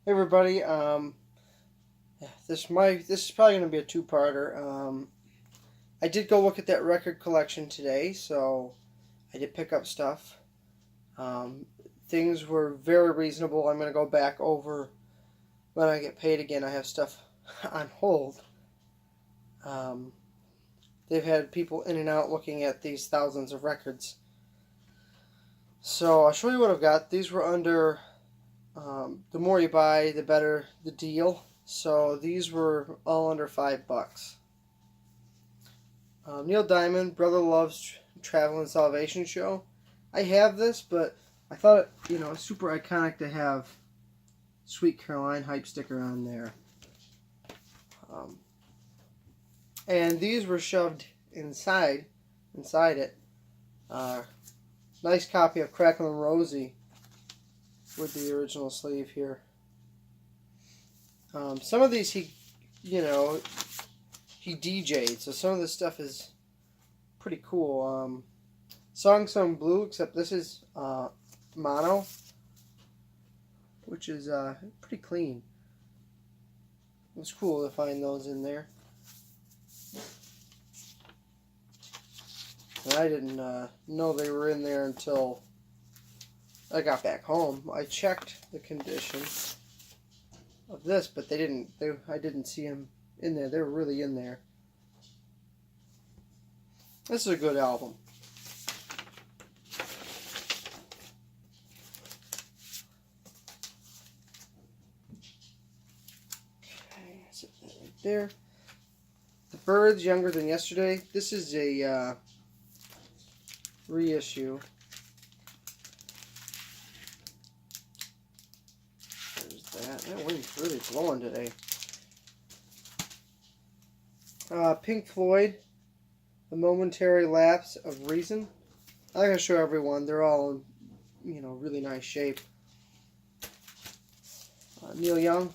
Hey everybody, this is probably gonna be a two-parter. I did go look at that record collection today, so I did pick up stuff. Um, Things were very reasonable. I'm gonna go back over when I get paid again. I have stuff on hold. Um, they've had people in and out looking at these thousands of records. So I'll show you what I've got. These were under the more you buy, the better the deal. So these were all under $5. Neil Diamond, Brother Love's Travel and Salvation Show. I have this, but I thought it's super iconic to have Sweet Caroline hype sticker on there. Um, and these were shoved inside it. Nice copy of Cracklin' Rosie with the original sleeve here. Some of these he DJ'd, so some of this stuff is pretty cool. Song Sung Blue, except this is mono, which is pretty clean. It was cool to find those in there. And I didn't know they were in there until I got back home. I checked the condition of this, but I didn't see them in there. They were really in there. This is a good album. Okay, set that right there. The Byrds, Younger Than Yesterday. This is a reissue. There's that. That wind's really blowing today. Pink Floyd, The Momentary Lapse of Reason. I'm not going to show everyone. They're all in, really nice shape. Neil Young.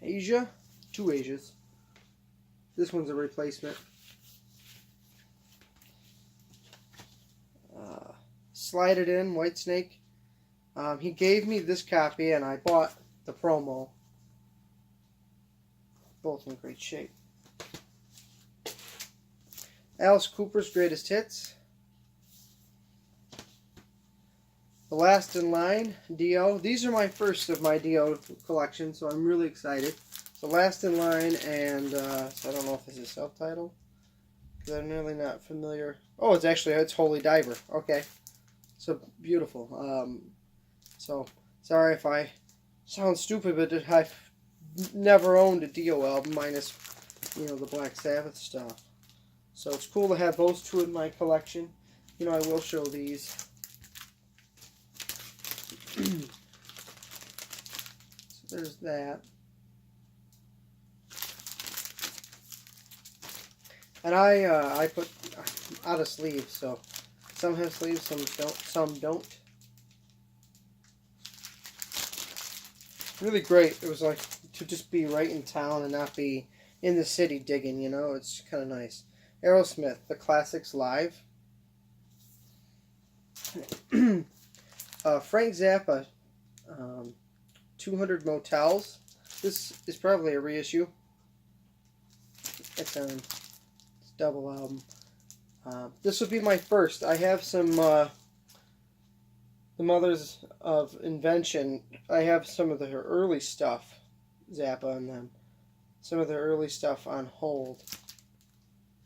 Asia. Two Asias. This one's a replacement. Slide It In, Whitesnake. He gave me this copy and I bought the promo. Both in great shape. Alice Cooper's Greatest Hits. The Last in Line, Dio. These are my first of my Dio collection, so I'm really excited. The Last in Line, and so I don't know if this is self-titled, because I'm really not familiar. Oh, it's Holy Diver. Okay, so beautiful. So sorry if I sound stupid, but I've never owned a Dio album minus the Black Sabbath stuff. So it's cool to have those two in my collection. I will show these. So there's that. And I put out of sleeves, so some have sleeves, some don't. Really great. It was like to just be right in town and not be in the city digging, it's kind of nice. Aerosmith, The Classics Live. Frank Zappa, 200 Motels. This is probably a reissue. It's a double album. This would be my first. I have some The Mothers of Invention. I have some of their early stuff, Zappa and them. Some of their early stuff on hold.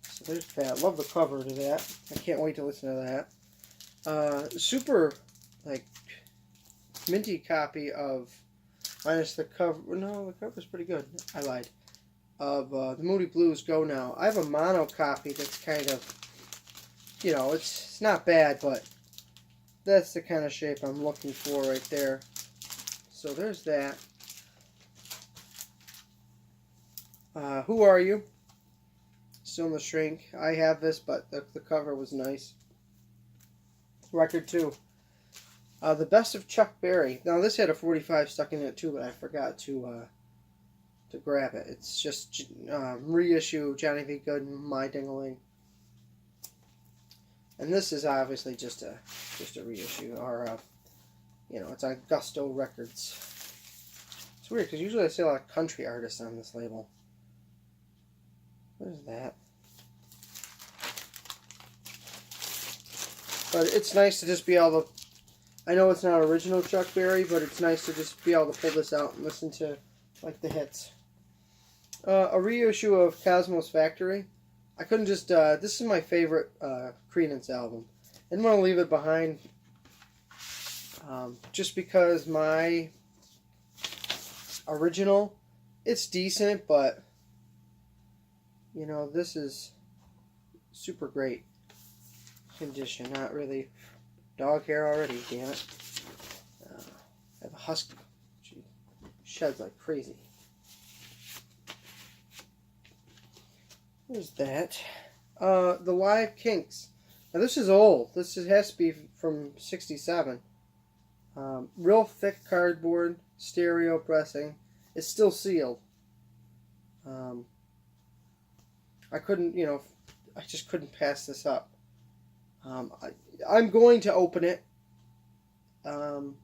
So there's that. Love the cover to that. I can't wait to listen to that. Super, minty copy of, minus the cover. No, the cover's pretty good. I lied. Of the Moody Blues, Go Now. I have a mono copy that's kind of, it's not bad, but that's the kind of shape I'm looking for right there. So there's that. Who Are You? Still in the shrink. I have this, but the cover was nice. Record 2. The Best of Chuck Berry. Now this had a 45 stuck in it too, but I forgot to grab it. It's just reissue Johnny B. Good and My Ding-a-Ling. And this is obviously just a reissue, or it's on Gusto Records. It's weird because usually I see a lot of country artists on this label. What is that? But it's nice to just be able to. I know it's not original Chuck Berry, but it's nice to just be able to pull this out and listen to like the hits. A reissue of Cosmos Factory. I couldn't just. This is my favorite Creedence album. I didn't want to leave it behind. Just because my original, it's decent, but this is super great condition. Not really. Dog hair already, damn it. I have a husky. She sheds like crazy. There's that. The Live Kinks. Now this is old. This has to be from '67. Real thick cardboard, stereo pressing. It's still sealed. I couldn't, I just couldn't pass this up. I'm going to open it. I'm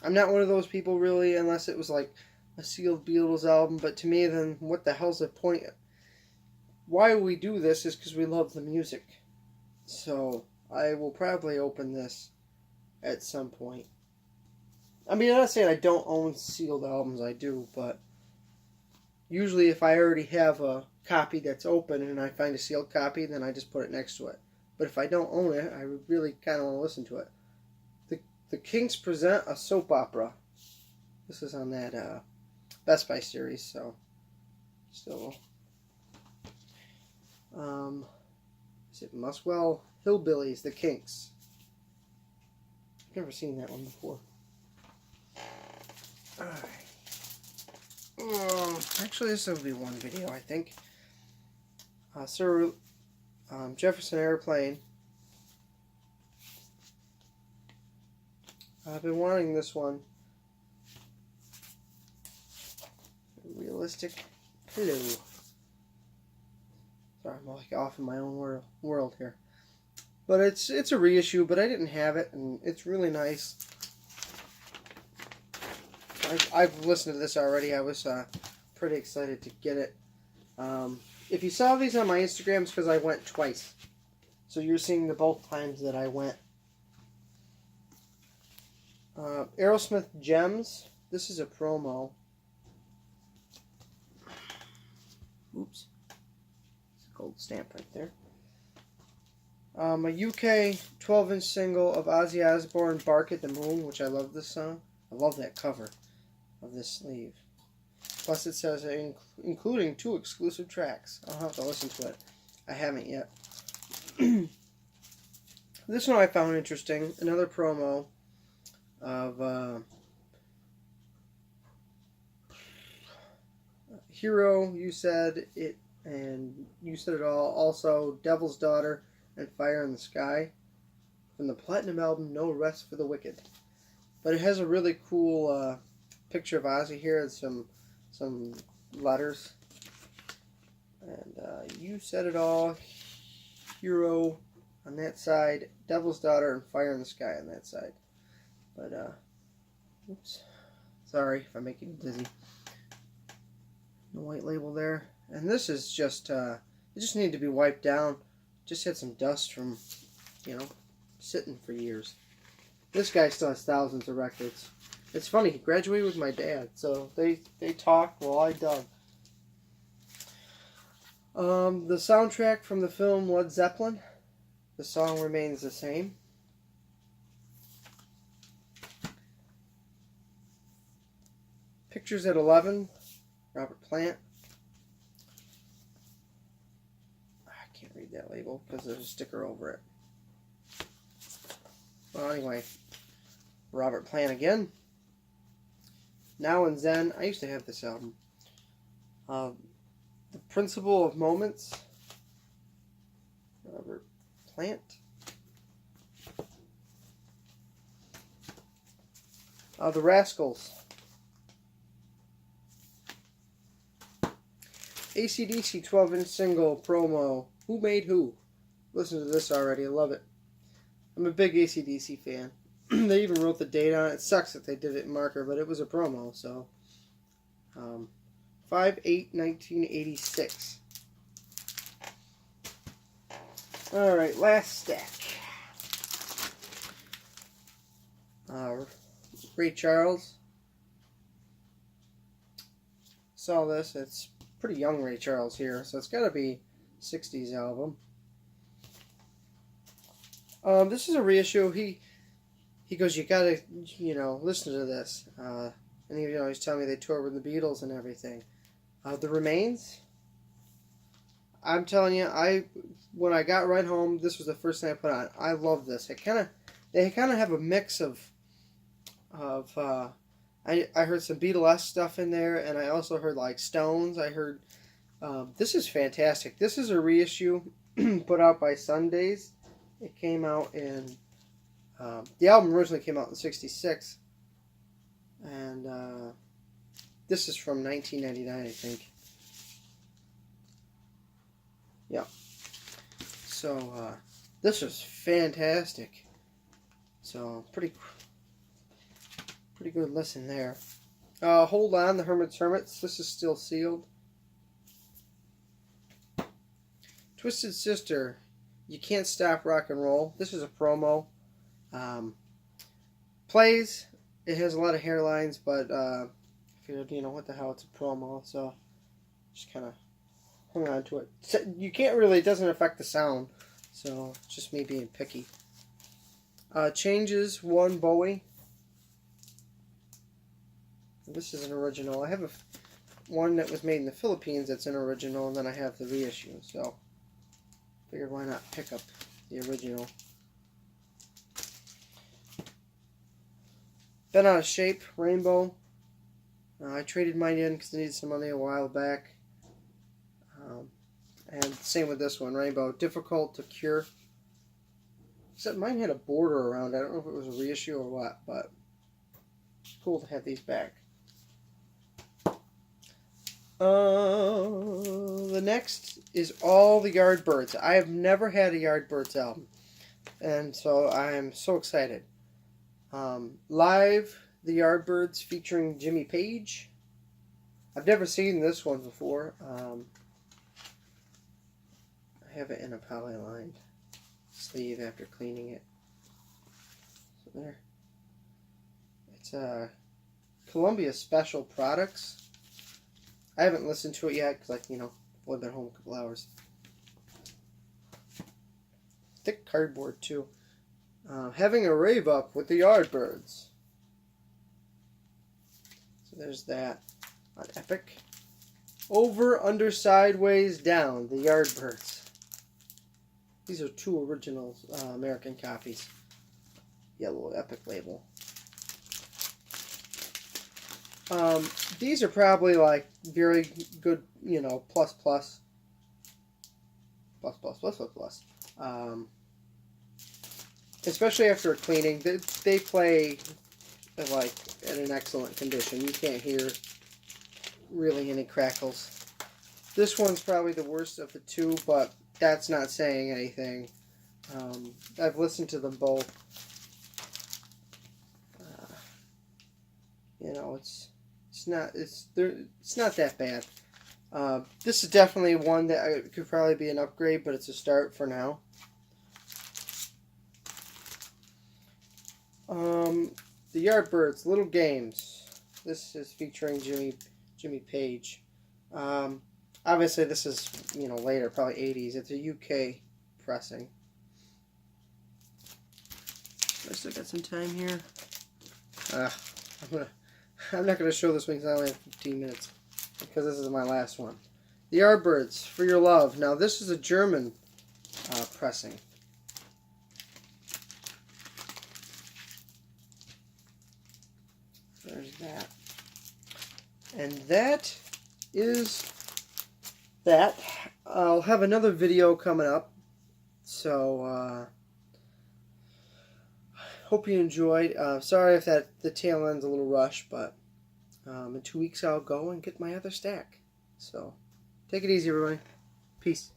not one of those people really, unless it was like a sealed Beatles album. But to me, then what the hell's the point? Why we do this is because we love the music. So I will probably open this at some point. I mean, I'm not saying I don't own sealed albums. I do, but usually if I already have a copy that's open and I find a sealed copy, then I just put it next to it. But if I don't own it, I really kind of want to listen to it. The Kinks present a soap opera. This is on that Best Buy series, so still. Is it Muswell Hillbillies, The Kinks? I've never seen that one before. Alright. Actually, this will be one video, I think. Sir Jefferson Airplane. I've been wanting this one. Realistic. Hello. Sorry, I'm like off in my own world here. But it's a reissue, but I didn't have it, and it's really nice. I've listened to this already. I was pretty excited to get it. If you saw these on my Instagram, it's because I went twice. So you're seeing the both times that I went. Aerosmith Gems. This is a promo. Oops. It's a gold stamp right there. A UK 12-inch single of Ozzy Osbourne, Bark at the Moon, which I love this song. I love that cover of this sleeve. Plus it says including 2 exclusive tracks. I'll have to listen to it. I haven't yet. This one I found interesting. Another promo of Hero, You Said It, and You Said It All. Also Devil's Daughter and Fire in the Sky. From the Platinum album No Rest for the Wicked. But it has a really cool picture of Ozzy here and some letters. And You Said It All, Hero on that side, Devil's Daughter, and Fire in the Sky on that side. But, oops. Sorry if I'm making you dizzy. The white label there. And this is just, it just needed to be wiped down. Just had some dust from, sitting for years. This guy still has thousands of records. It's funny, he graduated with my dad, so they talked while I dug. The soundtrack from the film Led Zeppelin. The song remains the same. Pictures at 11. Robert Plant. I can't read that label because there's a sticker over it. Well, anyway. Robert Plant again. Now and Zen. I used to have this album. The Principle of Moments. Robert Plant. The Rascals. AC/DC 12-inch single promo. Who Made Who? Listen to this already. I love it. I'm a big AC/DC fan. They even wrote the date on it. It sucks that they did it in marker, but it was a promo, so. 5/8/1986. Alright, last stack. Ray Charles. Saw this. It's pretty young Ray Charles here, so it's got to be 60s album. This is a reissue. He goes, you gotta, listen to this. And he's telling me they toured with the Beatles and everything. The Remains. I'm telling you, when I got right home, this was the first thing I put on. I love this. They kind of have a mix of I heard some Beatles stuff in there, and I also heard like Stones. I heard this is fantastic. This is a reissue put out by Sundays. It came out in the album originally came out in '66, and this is from 1999, I think. Yeah. So this is fantastic. So pretty good listen there. Hold On, the Hermits. This is still sealed. Twisted Sister, You Can't Stop Rock and Roll. This is a promo. Plays. It has a lot of hairlines, but I figured, what the hell, it's a promo, so just kind of hung on to it. So you can't really, it doesn't affect the sound, so it's just me being picky. Changes, one Bowie. This is an original. I have one that was made in the Philippines that's an original, and then I have the reissue, so figured why not pick up the original. Been Out of Shape, Rainbow. I traded mine in because I needed some money a while back. And same with this one, Rainbow. Difficult to Cure. Except mine had a border around it. I don't know if it was a reissue or what, but it's cool to have these back. The next is all the Yardbirds. I have never had a Yardbirds album, and so I'm so excited. Live, the Yardbirds featuring Jimmy Page. I've never seen this one before. I have it in a polylined sleeve after cleaning it. So there. It's Columbia Special Products. I haven't listened to it yet because, I've only been home a couple hours. Thick cardboard, too. Having a Rave Up with the Yardbirds. So there's that. On Epic. Over, Under, Sideways, Down, the Yardbirds. These are two original American copies. Yellow Epic label. These are probably like very good, plus. Especially after cleaning, they play like in an excellent condition. You can't hear really any crackles. This one's probably the worst of the two, but that's not saying anything. I've listened to them both. It's not that bad. This is definitely one that could probably be an upgrade, but it's a start for now. The Yardbirds, Little Games. This is featuring Jimmy Page. Obviously, this is later, probably 80s. It's a UK pressing. I still got some time here. I'm not gonna show this one because I only have 15 minutes because this is my last one. The Yardbirds, For Your Love. Now this is a German pressing. There's that. And that is that. I'll have another video coming up. So, hope you enjoyed. Sorry if the tail end's a little rushed, but in 2 weeks I'll go and get my other stack. So, take it easy, everybody. Peace.